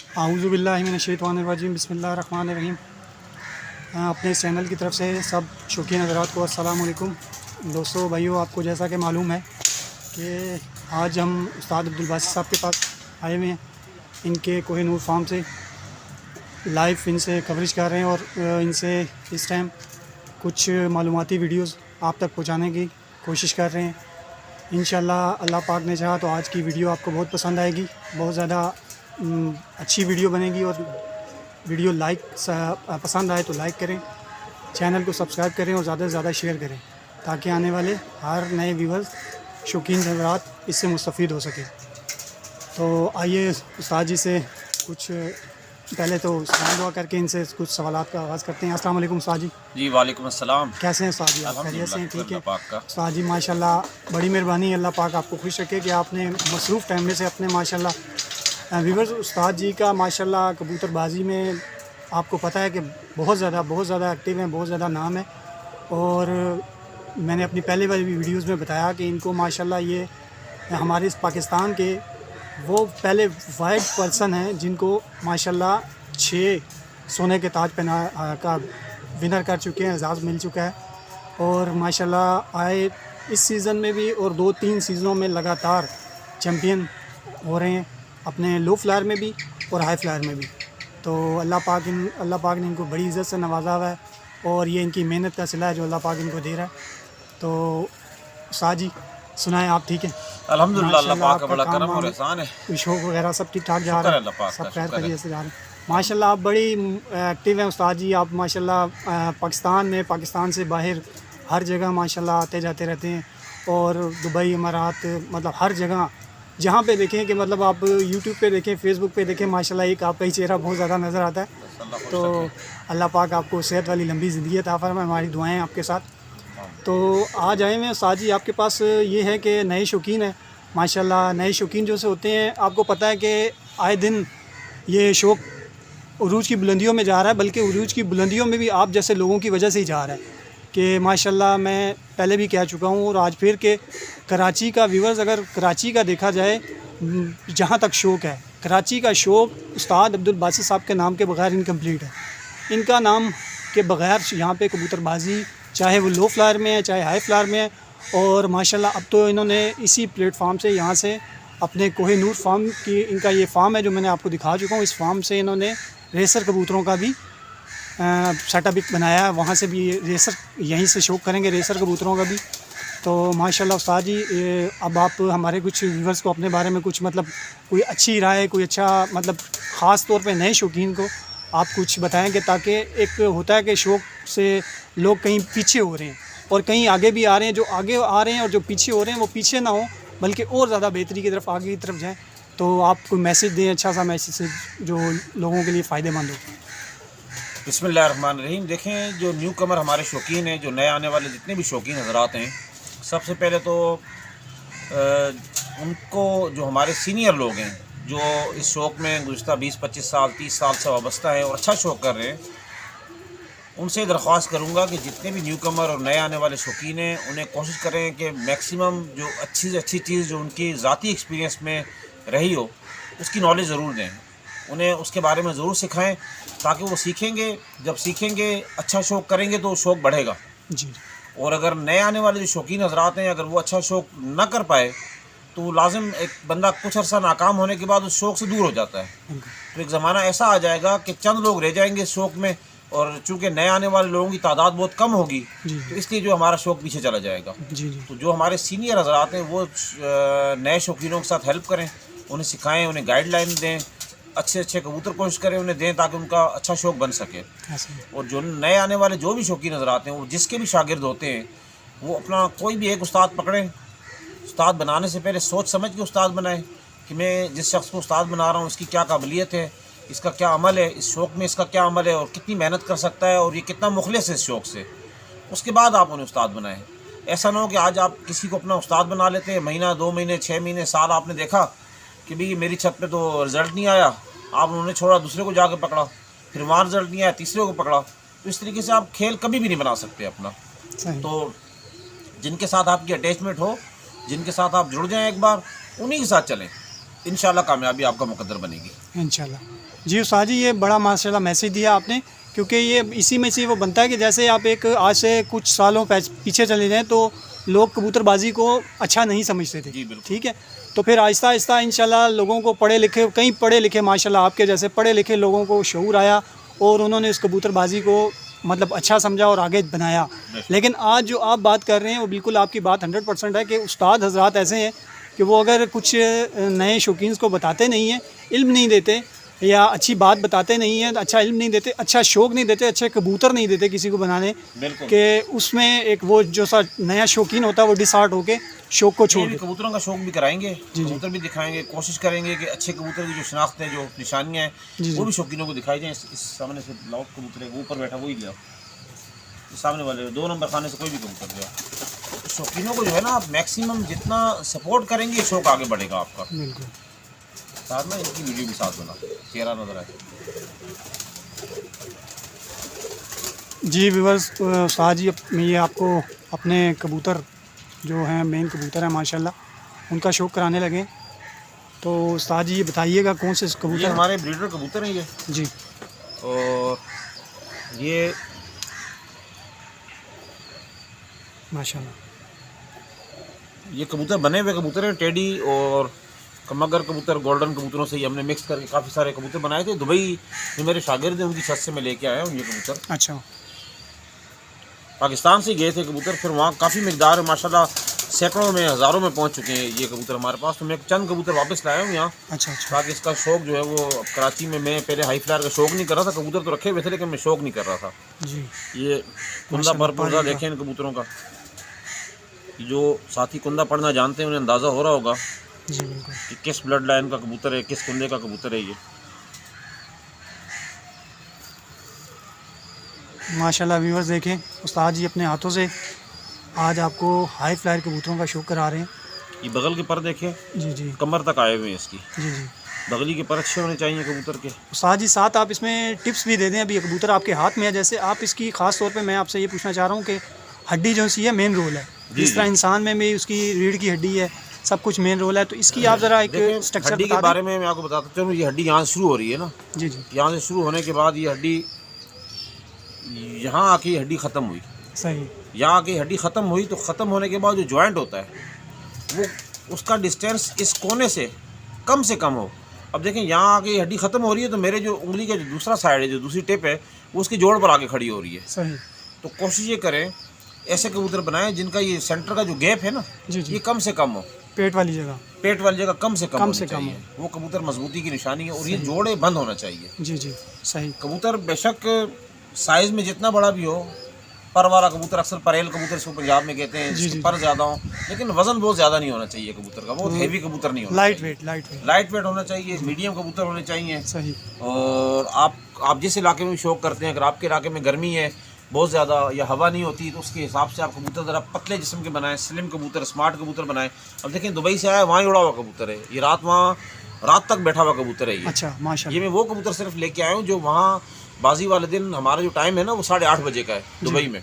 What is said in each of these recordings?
आऊज़ुबिल्लाहि मिनश्शैतानिर्रजीम बिस्मिल्लाहिर्रहमानिर्रहीम। अपने इस चैनल की तरफ से सब शौकीन हज़रात को अस्सलाम वालेकुम। दोस्तों भाइयों, आपको जैसा कि मालूम है कि आज हम उस्ताद अब्दुल बासित साहब के पास आए हुए हैं। इनके कोहिनूर फार्म से लाइव इनसे कवरेज कर रहे हैं और इनसे इस टाइम कुछ मालूमाती वीडियोज़ आप तक पहुँचाने की कोशिश कर रहे हैं। इंशाल्लाह अल्लाह पाक ने चाहा तो आज की वीडियो आपको बहुत पसंद आएगी। बहुत ज़्यादा अच्छी वीडियो बनेगी और वीडियो पसंद आए तो लाइक करें, चैनल को सब्सक्राइब करें और ज़्यादा से ज़्यादा शेयर करें ताकि आने वाले हर नए व्यूअर्स शौकीन हज़रात इससे मुस्तफ़ीद हो सके। तो आइए उस्ताद जी से कुछ पहले तो सलाम दुआ करके इनसे कुछ सवालात का आगाज़ करते हैं। अस्सलाम वालेकुम उस्ताद जी। जी वालेकुम अस्सलाम। कैसे हैं उस्ताद जी? आप खैरियत से हैं? ठीक है पाक का उस्ताद जी, माशाल्लाह बड़ी मेहरबानी। अल्लाह पाक आपको खुश रखे कि आपने मसरूफ़ टाइम में से अपने माशाल्लाह व्यूअर्स उस्ताद जी का माशाल्लाह कबूतरबाजी में आपको पता है कि बहुत ज़्यादा एक्टिव हैं, बहुत ज़्यादा नाम है। और मैंने अपनी पहले वाली वीडियोज़ में बताया कि इनको माशाल्लाह ये हमारे इस पाकिस्तान के वो पहले वाइड पर्सन हैं जिनको माशाल्लाह 6 सोने के ताज पहना का विनर कर चुके हैं, एजाज़ मिल चुका है। और माशाल्लाह आए इस सीज़न में भी और 2-3 सीज़नों में लगातार चैम्पियन हो रहे हैं, अपने लो फ्लायर में भी और हाई फ्लायर में भी। तो अल्लाह पाक ने इनको बड़ी इज़्ज़त से नवाजा हुआ है और ये इनकी मेहनत का सिला है जो अल्लाह पाक इनको दे रहा है। तो उस्ताद जी सुनाएं, आप ठीक हैं? अल्हम्दुलिल्लाह, अल्लाह पाक का बड़ा करम और एहसान है। कोई शौक वगैरह सब ठीक ठाक जा रहा है? सब खैर तरीके से जा रहे हैं माशाल्लाह। आप बड़ी एक्टिव हैं उस्ताद जी। आप माशाल्लाह पाकिस्तान में, पाकिस्तान से बाहर हर जगह माशाल्लाह आते जाते रहते हैं और दुबई, इमारात, मतलब हर जगह जहाँ पे देखें कि मतलब आप यूट्यूब पे देखें, फेसबुक पे देखें, माशाल्लाह एक आपका ही चेहरा बहुत ज़्यादा नज़र आता है। तो अल्लाह पाक आपको सेहत वाली लंबी ज़िंदगी अता फरमाए, हमारी दुआएं आपके साथ। तो आज आए हैं उस्ताद जी आपके पास, ये है कि नए शौकीन हैं माशाल्लाह। नए शौकीन जो से होते हैं, आपको पता है कि आए दिन ये शौक़ उरूज की बुलंदियों में जा रहा है, बल्कि उरूज की बुलंदियों में भी आप जैसे लोगों की वजह से ही जा रहा है कि माशाल्लाह मैं पहले भी कह चुका हूँ और आज फिर के कराची का व्यूअर्स, अगर कराची का देखा जाए जहाँ तक शौक़ है, कराची का शौक़ उस्ताद अब्दुल बासित साहब के नाम के बग़ैर इनकम्प्लीट है। इनका नाम के बग़ैर यहाँ पे कबूतरबाजी चाहे वो लो फ्लायर में है चाहे हाई फ्लायर में है। और माशाल्लाह अब तो इन्होंने इसी प्लेटफार्म से यहाँ से अपने कोहिनूर फार्म की, इनका ये फार्म है जो मैंने आपको दिखा चुका हूँ, इस फार्म से इन्होंने रेसर कबूतरों का भी सेटअप बनाया है। वहाँ से भी रेसर यहीं से शौक़ करेंगे, रेसर कबूतरों का भी। तो माशाल्लाह उस्ताद जी, अब आप हमारे कुछ व्यूअर्स को अपने बारे में कुछ मतलब कोई अच्छी राय, कोई अच्छा मतलब ख़ास तौर पे नए शौकीन को आप कुछ बताएंगे ताकि एक होता है कि शौक़ से लोग कहीं पीछे हो रहे हैं और कहीं आगे भी आ रहे हैं। जो आगे आ रहे हैं और जो पीछे हो रहे हैं वो पीछे ना हो बल्कि और ज़्यादा बेहतरी की तरफ, आगे की तरफ जाएँ। तो आप कोई मैसेज दें, अच्छा सा मैसेज जो लोगों के लिए फ़ायदेमंद हो। बिस्मिल्लाहिर्रहमानिर्रहीम। देखें, जो न्यू कमर हमारे शौकीन हैं, जो नए आने वाले जितने भी शौकीन हज़रात हैं, सबसे पहले तो उनको जो हमारे सीनियर लोग हैं जो इस शौक़ में गुज़श्ता 20-25 साल 30 साल से वाबस्ता है और अच्छा शौक़ कर रहे हैं, उनसे दरख्वास्त करूँगा कि जितने भी न्यू कमर और नए आने वाले शौकीन हैं उन्हें कोशिश करें कि मैक्सिमम जो अच्छी से अच्छी चीज़ जो उनकी ज़ाती एक्सपीरियंस में रही हो उसकी नॉलेज ज़रूर दें, उन्हें उसके बारे में ज़रूर सिखाएं ताकि वो सीखेंगे। जब सीखेंगे, अच्छा शौक़ करेंगे तो शौक़ बढ़ेगा जी। और अगर नए आने वाले जो शौकीन हज़रात हैं, अगर वो अच्छा शौक़ ना कर पाए तो लाजिम एक बंदा कुछ अर्सा नाकाम होने के बाद उस शौक़ से दूर हो जाता है। तो एक ज़माना ऐसा आ जाएगा कि चंद लोग रह जाएंगे इस शौक़ में और चूँकि नए आने वाले लोगों की तादाद बहुत कम होगी तो इसलिए जो हमारा शौक़ पीछे चला जाएगा। तो जो हमारे सीनियर हज़रात हैं वो नए शौकीनों के साथ हेल्प करें, उन्हें सिखाएं, उन्हें गाइडलाइन दें, अच्छे कबूतर कोशिश करें उन्हें दें ताकि उनका अच्छा शौक़ बन सके। और जो नए आने वाले जो भी शौकीन नज़र आते हैं, वो जिसके भी शागिर्द होते हैं, वो अपना कोई भी एक उस्ताद पकड़ें। उस्ताद बनाने से पहले सोच समझ के उस्ताद बनाएं कि मैं जिस शख्स को उस्ताद बना रहा हूँ इसकी क्या काबिलियत है, इसका क्या अमल है, इस शौक़ में इसका क्या अमल है और कितनी मेहनत कर सकता है और ये कितना मुखलिस है इस शौक़ से। उसके बाद आप उन्हें उस्ताद बनाएं। ऐसा ना हो कि आज आप किसी को अपना उस्ताद बना लेते हैं, महीना 2 महीने 6 महीने साल आपने देखा कि भाई मेरी छत पे तो रिज़ल्ट नहीं आया, आप उन्होंने छोड़ा, दूसरे को जाकर पकड़ा, फिर वहाँ रिज़ल्ट नहीं आया, तीसरे को पकड़ा। तो इस तरीके से आप खेल कभी भी नहीं बना सकते अपना। तो जिनके साथ आपकी अटैचमेंट हो, जिनके साथ आप जुड़ जाएं एक बार, उन्हीं के साथ चलें, इंशाल्लाह कामयाबी आपका मुकद्दर बनेगी। इंशाल्लाह। जी उस्ताद जी, ये बड़ा माशाल्लाह मैसेज दिया आपने, क्योंकि ये इसी में से वो बनता है कि जैसे आप एक आज से कुछ सालों पीछे चले जाएं तो लोग कबूतरबाजी को अच्छा नहीं समझते थे। जी बिल्कुल। ठीक है, तो फिर आहिस्ता आहिस्ता इंशाल्लाह लोगों को पढ़े लिखे, कई पढ़े लिखे माशाल्लाह आपके जैसे पढ़े लिखे लोगों को शऊर आया और उन्होंने इस कबूतरबाजी को मतलब अच्छा समझा और आगे बनाया। लेकिन आज जो आप बात कर रहे हैं वो बिल्कुल आपकी बात 100% है कि उस्ताद हजरात ऐसे हैं कि वो अगर कुछ नए शौकीन को बताते नहीं हैं, इल्म नहीं देते या अच्छी बात बताते नहीं हैं, अच्छा इल्म नहीं देते, अच्छा शौक़ नहीं देते, अच्छे कबूतर नहीं देते किसी को बनाने के, उसमें एक वो जो सा नया शौकीन होता है वो डिसहार्ट होके शौक़ को छोड़ देता। कबूतरों का शौक भी कराएंगे, कबूतर भी दिखाएंगे, कोशिश करेंगे कि अच्छे कबूतर की जो शनाख्त है, जो निशानियाँ हैं वो भी शौकीनों को दिखाई जाए। इस सामने से लाओ कबूतर है, वो ऊपर बैठा वही ले आओ, सामने वाले 2 नंबर खाने से कोई भी कबूतर ले आओ। शौकीनों को जो है ना आप मैक्सिमम जितना सपोर्ट करेंगे शौक आगे बढ़ेगा आपका। बिल्कुल। साथ में इनकी वीडियो भी साथ बना, चेहरा नजर आए। जी व्यूअर्स, उस्ताद जी ये आपको अपने कबूतर जो हैं मेन कबूतर हैं माशाल्लाह उनका शौक़ कराने लगे, तो उस्ताद जी ये बताइएगा कौन से कबूतर? ये हमारे ब्रीडर कबूतर हैं ये जी, और ये माशाल्लाह ये कबूतर बने हुए कबूतर हैं, टेडी और मगर कबूतर, गोल्डन कबूतरों से ही हमने मिक्स करके काफ़ी सारे कबूतर बनाए थे। दुबई में मेरे शागिर्द हैं, उनकी छत से मैं लेके आया हूँ ये कबूतर। अच्छा, पाकिस्तान से गए थे कबूतर, फिर वहाँ काफ़ी मिकदार माशाल्लाह सैकड़ों में हज़ारों में पहुँच चुके हैं ये कबूतर हमारे पास। तो मैं चंद कबूतर वापस लाया हूँ यहाँ। अच्छा अच्छा, ताकि इसका शौक़ जो है वो कराची में, मैं पहले हाई फ्लायर का शौक़ नहीं कर रहा था, कबूतर तो रखे हुए थे लेकिन मैं शौक़ नहीं कर रहा था। जी, ये कुंदा भरपूर देखें इन कबूतरों का, जो साथी कुंदा पढ़ना जानते हैं उन्हें अंदाज़ा हो रहा होगा जी बिल्कुल कि किस ब्लड लाइन का कबूतर है, किस कुंदे का कबूतर है ये। माशाल्लाह व्यूअर्स देखें, उस्ताद जी अपने हाथों से आज आपको हाई फ्लायर कबूतरों का शौक़ करा रहे हैं। ये बगल के पर देखें, जी जी कमर तक आए हुए हैं इसकी। जी जी, बगली के पर अच्छे होने चाहिए कबूतर के। उस्ताद जी साथ आप इसमें टिप्स भी दे दें। अभी ये कबूतर आपके हाथ में है, जैसे आप इसकी ख़ास तौर पे मैं आपसे ये पूछना चाह रहा हूँ कि हड्डी जो सी है मेन रोल है, जिस तरह इंसान में भी उसकी रीढ़ की हड्डी है, सब कुछ मेन रोल है, तो इसकी आप ज़रा एक स्ट्रक्चर हड्डी के बारे में मैं आपको बताता चलूँ। ये हड्डी यहाँ से शुरू हो रही है ना, जी जी, यहाँ से शुरू होने के बाद ये हड्डी यहाँ आके हड्डी ख़त्म हुई, सही, यहाँ आके हड्डी ख़त्म हुई, तो ख़त्म होने के बाद जो जॉइंट होता है वो उसका डिस्टेंस इस कोने से कम हो। अब देखें यहाँ आके हड्डी ख़त्म हो रही है, तो मेरे जो उंगली का जो दूसरा साइड है, जो दूसरी टिप है, वो उसकी जोड़ पर आके खड़ी हो रही है। सही, तो कोशिश ये करें ऐसे कबूतर बनाएं जिनका ये सेंटर का जो गैप है ना, जी जी, ये कम से कम हो। पेट वाली जगह, पेट वाली जगह कम से कम होनी से कम चाहिए। वो कबूतर मजबूती की निशानी है, और ये जोड़े बंद होना चाहिए। जी जी, सही, कबूतर बेशक साइज़ में जितना बड़ा भी हो, पर वाला कबूतर, अक्सर परेल कबूतर इसको पंजाब में कहते हैं, जिसके पर ज़्यादा हो, लेकिन वज़न बहुत ज़्यादा नहीं होना चाहिए कबूतर का, बहुत हैवी कबूतर नहीं होना, लाइट वेट, लाइट वेट होना चाहिए, मीडियम कबूतर होने चाहिए। सही, और आप जिस इलाके में शौक़ करते हैं, अगर आपके इलाके में गर्मी है बहुत ज़्यादा या हवा नहीं होती, तो उसके हिसाब से आप कबूतर ज़रा पतले जिस्म के बनाएं, स्लिम कबूतर, स्मार्ट कबूतर बनाएं। अब देखें दुबई से आया, वहाँ ही उड़ा हुआ कबूतर है, ये रात तक बैठा हुआ कबूतर है ये। अच्छा, माशाल्लाह, ये मैं वो कबूतर सिर्फ लेके आया हूँ जो वहाँ बाजी वाले दिन, हमारा जो टाइम है ना वो 8:30 बजे का है दुबई में,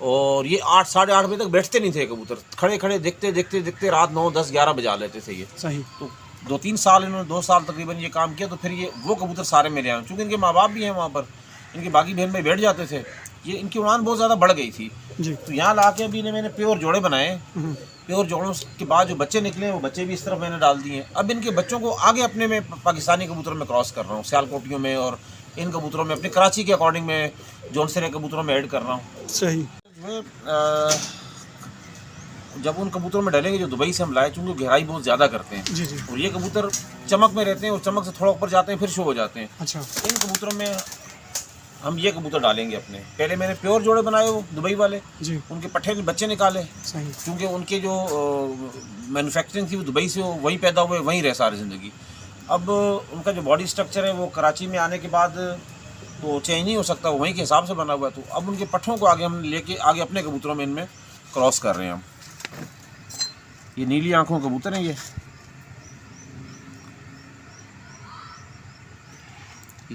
और ये 8 साढ़े 8 बजे तक बैठते नहीं थे कबूतर, खड़े खड़े देखते रात 9, 10, 11 बजा लेते थे ये। सही, तो 2-3 साल इन्होंने 2 साल तकरीबन ये काम किया, तो फिर ये वो कबूतर सारे मेरे आए, चूँकि इनके माँ बाप भी हैं वहाँ पर, इनके बाकी बहन भाई बैठ जाते थे, ये इनकी उड़ान बहुत ज़्यादा बढ़ गई थी जी, तो यहाँ ला के अभी मैंने प्योर जोड़े बनाए। प्योर जोड़ों के बाद जो बच्चे निकले वो बच्चे भी इस तरफ मैंने डाल दिए। अब इनके बच्चों को आगे अपने में पाकिस्तानी कबूतरों में क्रॉस कर रहा हूँ, सियालकोटियों में, और इन कबूतरों में अपने कराची के अकॉर्डिंग में जौनसरे कबूतरों में ऐड कर रहा हूँ। सही, जब उन कबूतरों में डालेंगे जो दुबई से हम लाए, चूँकि गहराई बहुत ज़्यादा करते हैं जी जी, और ये कबूतर चमक में रहते हैं, और चमक से थोड़ा ऊपर जाते हैं फिर शो हो जाते हैं। अच्छा, इन कबूतरों में हम ये कबूतर डालेंगे अपने। पहले मैंने प्योर जोड़े बनाए वो दुबई वाले जी, उनके पट्टे के बच्चे निकाले, सही, क्योंकि उनके जो मैन्युफैक्चरिंग थी वो दुबई से हो, वहीं पैदा हुए, वहीं रहे सारी ज़िंदगी। अब उनका जो बॉडी स्ट्रक्चर है वो कराची में आने के बाद तो चेंज नहीं हो सकता, वो वहीं के हिसाब से बना हुआ है। तो अब उनके पट्ठों को आगे हम लेके आगे अपने कबूतरों में इनमें क्रॉस कर रहे हैं हम। ये नीली आँखों कबूतर हैं, ये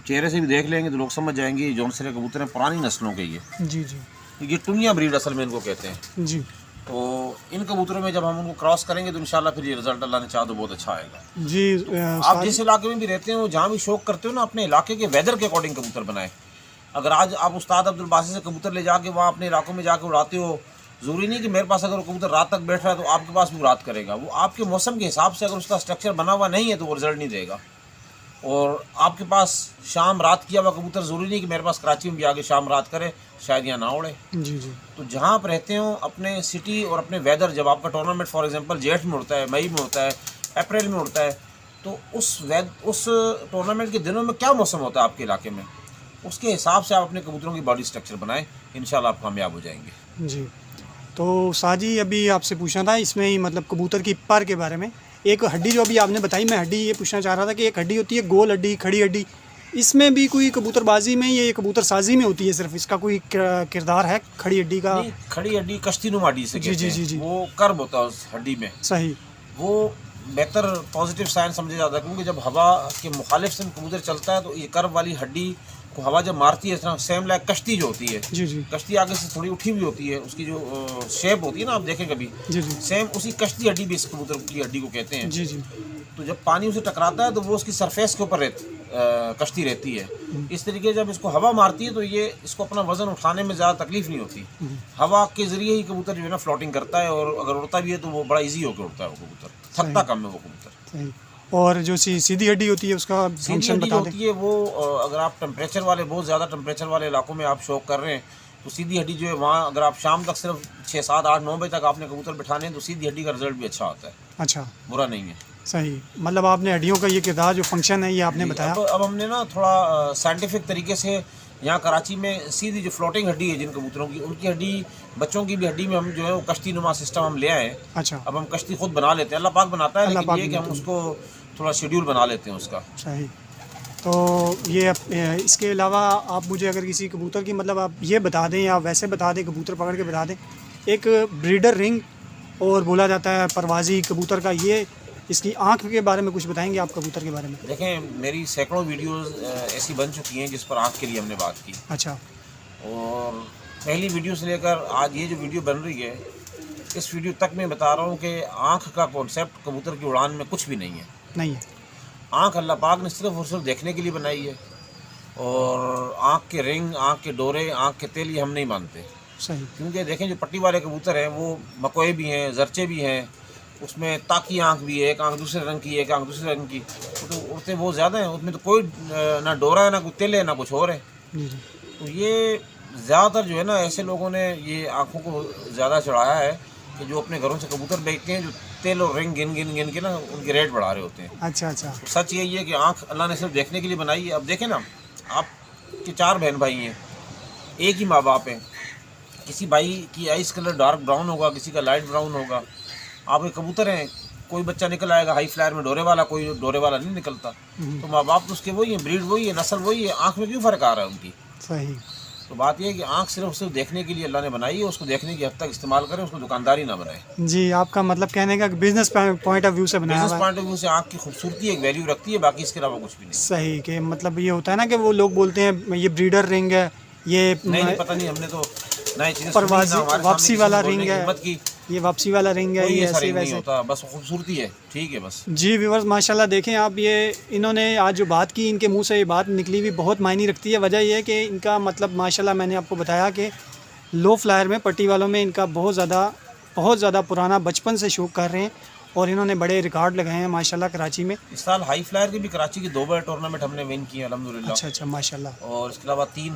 चेहरे से भी देख लेंगे तो लोग समझ जाएंगे ये जौनसरे कबूतर हैं, पुरानी नस्लों के। ये जी जी, टुनिया ब्रीड असल में इनको कहते हैं। जी, तो इन कबूतरों में जब हम उनको क्रॉस करेंगे तो इंशाल्लाह फिर ये रिजल्ट अल्लाह ने चाहा तो बहुत अच्छा आएगा। जी आप जिस इलाके में भी रहते हो, जहाँ भी शौक करते हो ना, अपने इलाके के वेदर के अकॉर्डिंग कबूतर बनाए। अगर आज आप उस्ताद अब्दुल बासित से कबूतर ले जाके वहाँ अपने इलाकों में जाके उड़ाते हो, ज़रूरी नहीं कि मेरे पास अगर वो कबूतर रात तक बैठ रहा है तो आपके पास भी रात करेगा। वो आपके मौसम के हिसाब से अगर उसका स्ट्रक्चर बना हुआ नहीं है तो वो रिजल्ट नहीं देगा। और आपके पास शाम रात किया हुआ कबूतर, ज़रूरी नहीं कि मेरे पास कराची में भी आगे शाम रात करे, शायद यहाँ ना उड़े। जी जी। तो जहाँ आप रहते हो अपने सिटी और अपने वेदर, जब आपका टूर्नामेंट फॉर एग्जांपल जेठ में उड़ता है, मई में उड़ता है, अप्रैल में उड़ता है, तो उस टूर्नामेंट के दिनों में क्या मौसम होता है आपके इलाके में, उसके हिसाब से आप अपने कबूतरों की बॉडी स्ट्रक्चर बनाएं, इंशाल्लाह आप कामयाब हो जाएंगे। जी। तो साजी अभी आपसे पूछना था इसमें ही मतलब कबूतर की पर के बारे में, एक हड्डी जो अभी आपने बताई, मैं हड्डी ये पूछना चाह रहा था कि एक हड्डी होती है गोल हड्डी, खड़ी हड्डी, इसमें भी कोई कबूतरबाजी में ये कबूतर साजी में होती है सिर्फ, इसका कोई किरदार है खड़ी हड्डी का? नहीं, खड़ी हड्डी कश्ती नुमा हड्डी से जी कहते जी हैं। जी जी। वो कर्व होता है उस हड्डी में, सही। वो बेहतर पॉजिटिव साइन समझा जाता है, क्योंकि जब हवा के मुखालिफ से कबूतर चलता है तो ये कर्व वाली हड्डी को हवा जब मारती है, इस तरह सेम लाइक कश्ती जो होती है, जी जी कश्ती आगे से थोड़ी उठी हुई होती है, उसकी जो शेप होती है ना, आप देखें कभी, जी जी सेम उसी कश्ती हड्डी भी इस कबूतर की हड्डी को कहते हैं। जी जी। तो जब पानी उसे टकराता है तो वो उसकी सरफेस के ऊपर कश्ती रहती है। इस तरीके जब इसको हवा मारती है तो ये इसको अपना वजन उठाने में ज़्यादा तकलीफ नहीं होती। हवा के ज़रिए ही कबूतर जो है ना फ्लोटिंग करता है, और अगर उड़ता भी है तो वो बड़ा इजी होकर उड़ता है वो कबूतर, थकता कम है वो कबूतर। सही। और जो सीधी हड्डी होती है उसका सीधी फंक्शन हड्डी बता दें। होती है वो, अगर आप टेम्परेचर वाले, बहुत ज़्यादा टेम्परेचर वाले इलाकों में आप शौक कर रहे हैं तो सीधी हड्डी जो है वहाँ अगर आप शाम तक सिर्फ 6, 7, 8, 9 बजे तक आपने कबूतर बिठाने हैं तो सीधी हड्डी का रिजल्ट भी अच्छा आता है। अच्छा, बुरा नहीं है। सही। मतलब आपने हड्डियों का ये किरदार जो फंक्शन है ये आपने बताया। अब हमने ना थोड़ा साइंटिफिक तरीके से यहाँ कराची में सीधी जो फ्लोटिंग हड्डी है जिन कबूतरों की, उनकी हड्डी, बच्चों की भी हड्डी में हम जो है वो कश्ती नुमा सिस्टम हम ले आए। अच्छा। अब हम कश्ती खुद बना लेते हैं, अल्लाह पाक बनाता है, लेकिन ये कि हम बनाते उसको थोड़ा शेड्यूल बना लेते हैं उसका। सही। तो ये इसके अलावा आप मुझे अगर किसी कबूतर की मतलब आप ये बता दें या वैसे बता दें, कबूतर पकड़ के बता दें, एक ब्रीडर रिंग और बोला जाता है परवाजी कबूतर का, ये इसकी आँख के बारे में कुछ बताएंगे आप कबूतर के बारे में? देखें, मेरी सैकड़ों वीडियोस ऐसी बन चुकी हैं जिस पर आँख के लिए हमने बात की। अच्छा। और पहली वीडियो से लेकर आज ये जो वीडियो बन रही है, इस वीडियो तक मैं बता रहा हूँ कि आँख का कॉन्सेप्ट कबूतर की उड़ान में कुछ भी नहीं है। नहीं है। आँख अल्लाह पाक ने सिर्फ और सिर्फ देखने के लिए बनाई है, और आँख के रिंग, आँख के डोरे, आँख के तेल ये हम नहीं मानते। सही। क्योंकि देखें जो पट्टी वाले कबूतर हैं वो मकोए भी हैं, जरचे भी हैं, उसमें ताकी आँख भी है, एक आँख दूसरे रंग की है, एक आँख दूसरे रंग की, तो उड़ते बहुत ज़्यादा हैं, उसमें तो कोई ना डोरा है, ना कोई तेल है, ना कुछ और है। जी जी। तो ये ज़्यादातर जो है ना ऐसे लोगों ने ये आँखों को ज़्यादा चढ़ाया है कि जो अपने घरों से कबूतर बेचते हैं, जो तेल और रिंग गिन गिन गिन के ना उनके रेट बढ़ा रहे होते हैं। अच्छा अच्छा। तो सच यही है कि आँख अल्लाह ने सिर्फ देखने के लिए बनाई है। अब देखें ना, आपके 4 बहन भाई हैं, एक ही माँ बाप हैं, किसी भाई की आइस कलर डार्क ब्राउन होगा, किसी का लाइट ब्राउन होगा। आपके कबूतर हैं, कोई बच्चा निकल आएगा हाई फ्लायर में डोरे वाला, कोई डोरे वाला नहीं निकलता। तो माँ बाप तो उसके वही है, ब्रीड वही है, नस्ल वही है, आँख में क्यों फ़र्क आ रहा है उनकी? सही। तो बात यह है कि आँख सिर्फ देखने के लिए अल्लाह ने बनाई है, उसको देखने की हद तक इस्तेमाल करें, उसको दुकानदारी ना बनाए। जी, आपका मतलब कहने का बिजनेस पॉइंट ऑफ व्यू से बनाया बिजनेस हुआ है। पॉइंट ऑफ व्यू से आँख की खूबसूरती एक वैल्यू रखती है, बाकी इसके अलावा कुछ भी नहीं। सही। कि मतलब ये होता है ना कि वो लोग बोलते हैं ये ब्रीडर रिंग है, ये नहीं, पता नहीं, हमने तो नई चीज़ें परवाजी वापसी वाला रिंग है, हिम्मत की, ये वापसी वाला रिंग है, कोई ये ऐसा ऐसे रिंग नहीं वैसे। होता, बस खूबसूरती है, ठीक है बस। जी व्यूअर्स, माशाल्लाह देखें आप, ये इन्होंने आज जो बात की, इनके मुंह से ये बात निकली हुई बहुत मायने रखती है। वजह यह है कि इनका मतलब माशाल्लाह मैंने आपको बताया कि लो फ्लायर में, पट्टी वालों में इनका बहुत ज़्यादा पुराना बचपन से शौक़ कर रहे हैं, और इन्होंने बड़े रिकॉर्ड लगाए हैं माशाल्लाह कराची में। इस साल हाई फ्लायर के भी कराची के 2 बार टूर्नामेंट हमने विन किए अल्हम्दुलिल्लाह। अच्छा अच्छा, माशाल्लाह। और इसके अलावा 3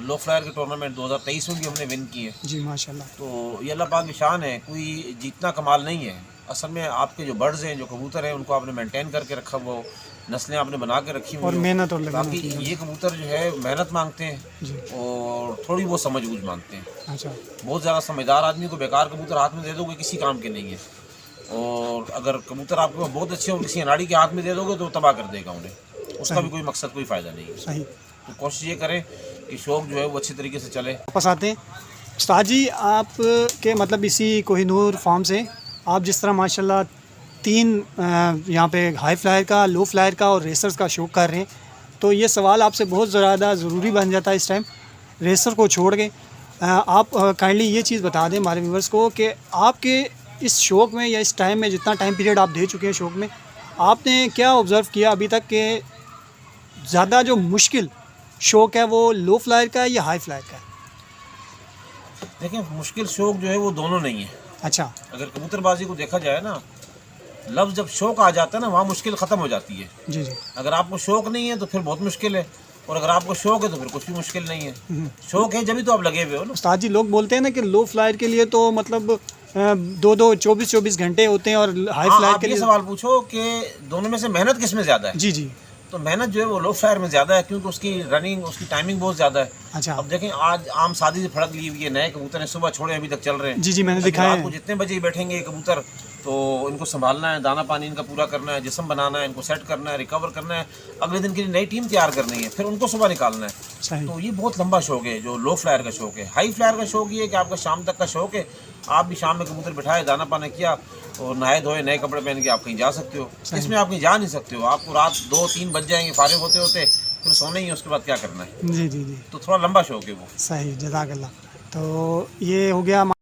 लो फ्लायर के टूर्नामेंट 2023 में भी हमने विन किए। जी माशाल्लाह। तो ये अल्लाह पाक की शान है, कोई जीतना कमाल नहीं है। असल में आपके जो बर्ड्स हैं, जो कबूतर हैं, उनको आपने मेंटेन करके रखा, वो नस्लें आपने बना के रखी हुई और मेहनत और लगन बाकी होती है। ये कबूतर जो है मेहनत मांगते हैं जी। और थोड़ी बहुत समझ बूझ मांगते हैं। अच्छा। बहुत ज़्यादा समझदार आदमी को बेकार कबूतर हाथ में दे दोगे किसी काम के नहीं है, और अगर कबूतर आपके पास बहुत अच्छे हो किसी अनाड़ी के हाथ में दे दोगे तो तबाह कर देगा उन्हें, उसका भी कोई मकसद, कोई फ़ायदा नहीं है। सही। तो कोशिश ये करें कि शौक़ जो है वो अच्छे तरीके से चले। वापस आते हैं उस्ताद जी, आप के मतलब इसी कोहिनूर फार्म से आप जिस तरह माशाल्लाह 3 यहाँ पे हाई फ्लायर का, लो फ्लायर का और रेसर्स का शौक़ कर रहे हैं, तो ये सवाल आपसे बहुत ज़्यादा ज़रूरी बन जाता है इस टाइम, रेसर को छोड़ के आप काइंडली ये चीज़ बता दें हमारे व्यूवर्स को कि आपके इस शौक़ में या इस टाइम में जितना टाइम पीरियड आप दे चुके हैं शौक़ में, आपने क्या ऑब्ज़र्व किया अभी तक कि ज़्यादा जो मुश्किल शौक़ है वो लो फ्लायर का है या हाई फ्लायर का है? देखिए, मुश्किल शौक़ जो है वो दोनों नहीं है। अच्छा। अगर कबूतरबाजी को देखा जाए ना, लफ्ज़ जब शौक़ आ जाता है ना, वहाँ मुश्किल ख़त्म हो जाती है। जी जी। अगर आपको शौक़ नहीं है तो फिर बहुत मुश्किल है, और अगर आपको शौक़ है तो फिर कुछ भी मुश्किल नहीं है। शौक़ है जब भी तो आप लगे हुए हो ना। उस्ताद जी, लोग बोलते हैं ना कि लो फ्लायर के लिए तो मतलब 2-2 24-24 घंटे होते हैं, और हाई हाँ, फ्लायर आप के ये लिए। सवाल पूछो कि दोनों में से मेहनत किस में ज़्यादा है। जी जी। तो मेहनत जो है वो लो फ्लायर में ज़्यादा है, क्योंकि उसकी रनिंग, उसकी टाइमिंग बहुत ज़्यादा है। अच्छा। अब देखें, आज आम शादी से फड़क ली हुई है, नए कबूतर हैं, सुबह छोड़े अभी तक चल रहे हैं। जी जी, मैंने अभी दिखाया रात है। को जितने बजे ही बैठेंगे ये कबूतर, तो इनको संभालना है, दाना पानी इनका पूरा करना है, जिस्म बनाना है, इनको सेट करना है, रिकवर करना है, अगले दिन के लिए नई टीम तैयार करनी है, फिर उनको सुबह निकालना है। सही। तो ये बहुत लंबा शौक है जो लो फ्लायर का शौक है। हाई फ्लायर का शौक ये है कि आपका शाम तक का शौक है, आप भी शाम में कबूतर बिठाए, दाना पानी किया और नहाए धोए, नए कपड़े पहन के आप कहीं जा सकते हो। इसमें आप कहीं जा नहीं सकते हो, आपको रात 2-3 बज जाएंगे फारिग होते होते, फिर सोने ही है, उसके बाद क्या करना है। जी जी जी। तो थोड़ा लंबा शौक है वो। सही, जज़ाकल्लाह। तो ये हो गया